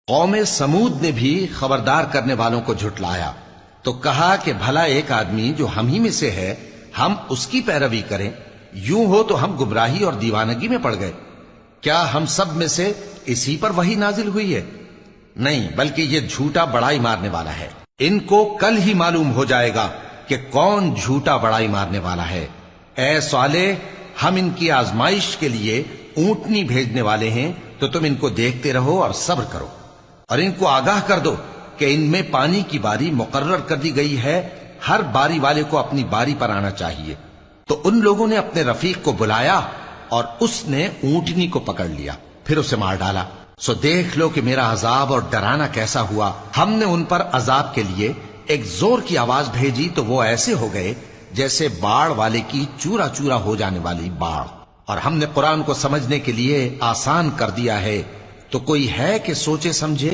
قوم سمود نے بھی خبردار کرنے والوں کو جھٹلایا تو کہا کہ بھلا ایک آدمی جو ہم ہی میں سے ہے ہم اس کی پیروی کریں، یوں ہو تو ہم گمراہی اور دیوانگی میں پڑ گئے۔ کیا ہم سب میں سے اسی پر وحی نازل ہوئی ہے؟ نہیں، بلکہ یہ جھوٹا بڑائی مارنے والا ہے۔ ان کو کل ہی معلوم ہو جائے گا کہ کون جھوٹا بڑائی مارنے والا ہے۔ اے صالح، ہم ان کی آزمائش کے لیے اونٹنی بھیجنے والے ہیں، تو تم ان کو دیکھتے رہو اور صبر کرو، اور ان کو آگاہ کر دو کہ ان میں پانی کی باری مقرر کر دی گئی ہے، ہر باری والے کو اپنی باری پر آنا چاہیے۔ تو ان لوگوں نے اپنے رفیق کو بلایا اور اس نے اونٹنی کو پکڑ لیا، پھر اسے مار ڈالا۔ سو دیکھ لو کہ میرا عذاب اور ڈرانا کیسا ہوا۔ ہم نے ان پر عذاب کے لیے ایک زور کی آواز بھیجی تو وہ ایسے ہو گئے جیسے باڑ والے کی چورا چورا ہو جانے والی باڑ۔ اور ہم نے قرآن کو سمجھنے کے لیے آسان کر دیا ہے، تو کوئی ہے کہ سوچے سمجھے؟